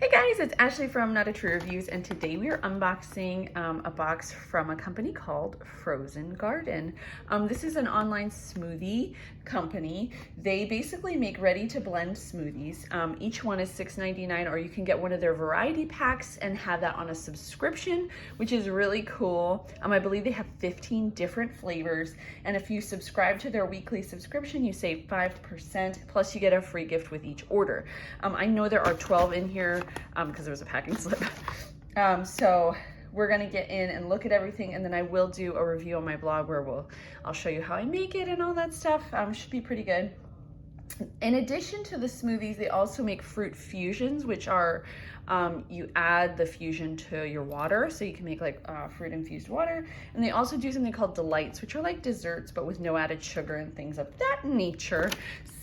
Hey guys, it's Ashley from Not a True Reviews, and today we are unboxing a box from a company called Frozen Garden. This is an online smoothie company. They basically make ready-to-blend smoothies. Each one is $6.99, or you can get one of their variety packs and have that on a subscription, which is really cool. I believe they have 15 different flavors, and if you subscribe to their weekly subscription, you save 5%, plus you get a free gift with each order. I know there are 12 in here, because there was a packing slip. So we're gonna get in and look at everything, and then I will do a review on my blog where I'll show you how I make it and all that stuff. Should be pretty good. In addition to the smoothies, they also make fruit fusions, which are you add the fusion to your water, so you can make like fruit infused water. And they also do something called delights, which are like desserts but with no added sugar and things of that nature.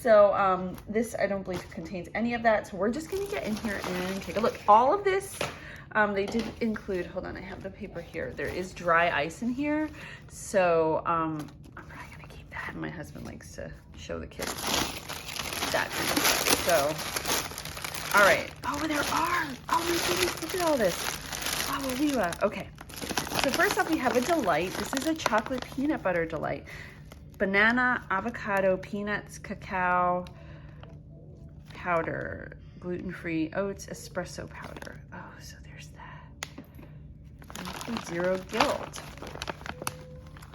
So this I don't believe contains any of that, so we're just gonna get in here and take a look. All of this they did include, hold on, I have the paper here, there is dry ice in here, so I'm probably gonna keep that. My husband likes to show the kids that kind of stuff. So all right, oh, there are, oh my goodness, look at all this. Oh, okay, so first off we have a delight. This is a chocolate peanut butter delight. Banana, avocado, peanuts, cacao powder, gluten-free oats, espresso powder. Oh, so there's that. Zero guilt.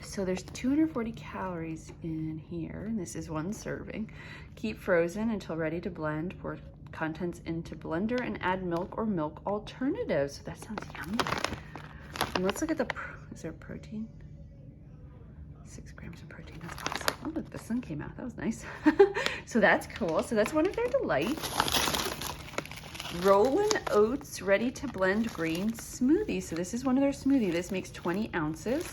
So there's 240 calories in here, and this is one serving. Keep frozen until ready to blend. Pour contents into blender and add milk or milk alternatives. So that sounds yummy. And let's look at is there protein? 6 grams of protein, that's awesome. Oh, look, the sun came out, that was nice. So that's cool. So that's one of their delights. Rollin' Oats ready to blend green smoothie. So this is one of their smoothie. This makes 20 ounces.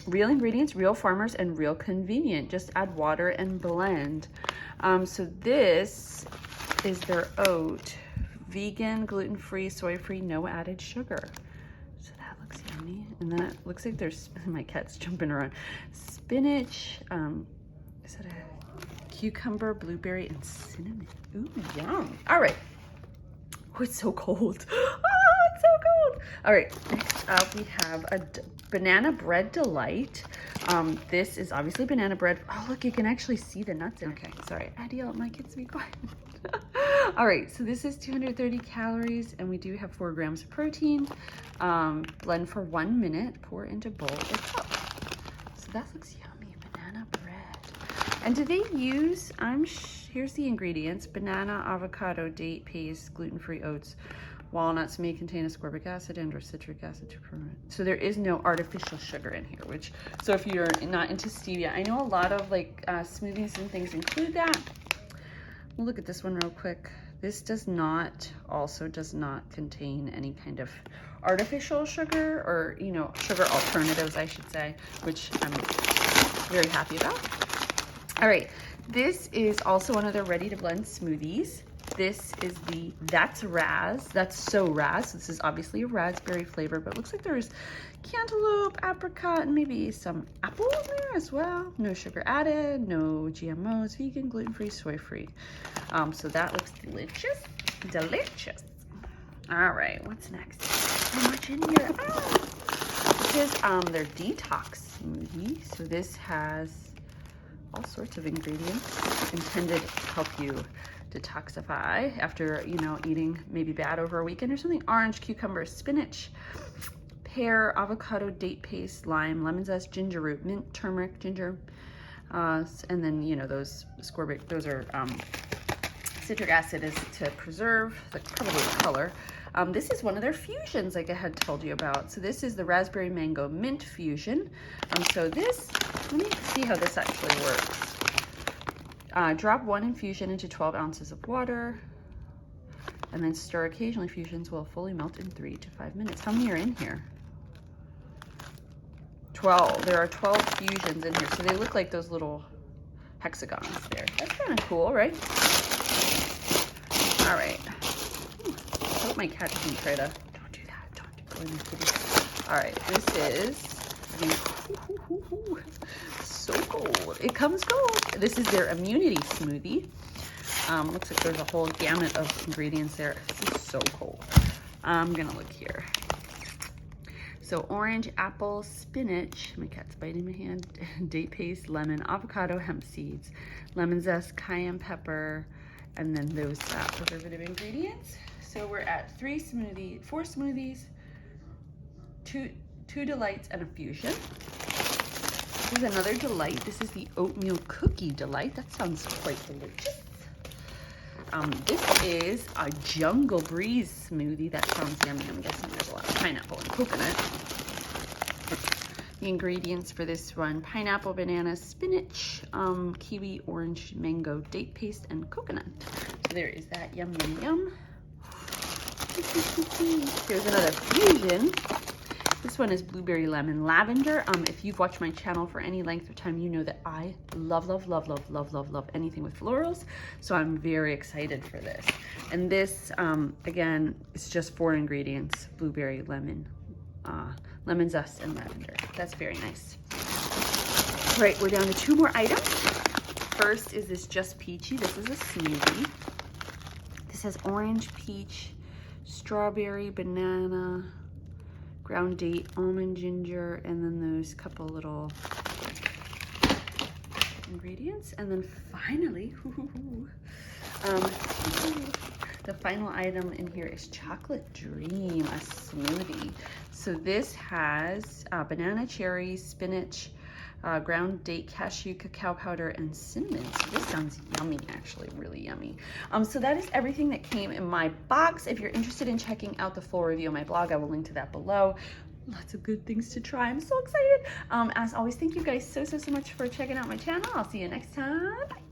Real ingredients, real farmers, and real convenient. Just add water and blend. So this is their oat, vegan, gluten-free, soy-free, no added sugar. So that looks yummy. And then it looks like there's, my cat's jumping around. Spinach, is that a cucumber, blueberry, and cinnamon? Ooh, yum. All right. Oh, it's so cold. Oh, it's so cold. All right, next up we have a banana bread delight. This is obviously banana bread. Oh, look, you can actually see the nuts in. Okay, sorry, I had to yell at my kids to be quiet. All right, so this is 230 calories, and we do have 4 grams of protein. Blend for 1 minute, pour into bowl or cup. So that looks yummy, banana bread. And do they use, here's the ingredients: banana, avocado, date paste, gluten-free oats. Walnuts may contain ascorbic acid and or citric acid to ferment. So there is no artificial sugar in here, so if you're not into stevia, I know a lot of like smoothies and things include that. We'll look at this one real quick. This does not contain any kind of artificial sugar, or sugar alternatives, I should say, which I'm very happy about. All right, this is also one of their ready to blend smoothies. This is the That's So Raz. So this is obviously a raspberry flavor, but it looks like there's cantaloupe, apricot, and maybe some apple in there as well. No sugar added, no GMOs, vegan, gluten-free, soy-free. So that looks delicious. Delicious. All right, what's next? So much in here. This is their Detox Smoothie. So this has all sorts of ingredients intended to help you detoxify after eating maybe bad over a weekend or something. Orange, cucumber, spinach, pear, avocado, date paste, lime, lemon zest, ginger root, mint, turmeric, ginger, and then those ascorbic, those are citric acid is to preserve probably the color. This is one of their fusions, like I had told you about. So this is the raspberry mango mint fusion. So this, let me see how this actually works. Drop 1 infusion into 12 ounces of water, and then stir occasionally. Fusions will fully melt in 3 to 5 minutes. How many are in here? 12. There are 12 fusions in here, so they look like those little hexagons there. That's kind of cool, right? All right. I hope my cat doesn't try to, don't do that, don't do that. All right, this is so cold. It comes cold. This is their immunity smoothie. Looks like there's a whole gamut of ingredients there. This is so cool. I'm gonna look here. So orange, apple, spinach, my cat's biting my hand, date paste, lemon, avocado, hemp seeds, lemon zest, cayenne pepper, and then those preservative ingredients. So we're at four smoothies, two delights, and a fusion. This is another delight. This is the oatmeal cookie delight. That sounds quite delicious. This is a jungle breeze smoothie. That sounds yummy. I'm guessing there's a lot of pineapple and coconut. The ingredients for this one: pineapple, banana, spinach, kiwi, orange, mango, date paste, and coconut. So there is that. Yum, yum, yum. Here's another fusion. This one is blueberry lemon lavender. If you've watched my channel for any length of time, you know that I love anything with florals. So I'm very excited for this. And this, again, it's just 4 ingredients: blueberry, lemon zest, and lavender. That's very nice. All right, we're down to 2 more items. First is this Just Peachy. This is a smoothie. This has orange, peach, strawberry, banana, ground date, almond, ginger, and then those couple little ingredients. And then finally, the final item in here is Chocolate Dream, a smoothie. So this has banana, cherry, spinach, ground date, cashew, cacao powder, and cinnamon. So this sounds yummy, actually, really yummy. So that is everything that came in my box. If you're interested in checking out the full review on my blog, I will link to that below. Lots of good things to try. I'm so excited. As always, thank you guys so much for checking out my channel. I'll see you next time. Bye.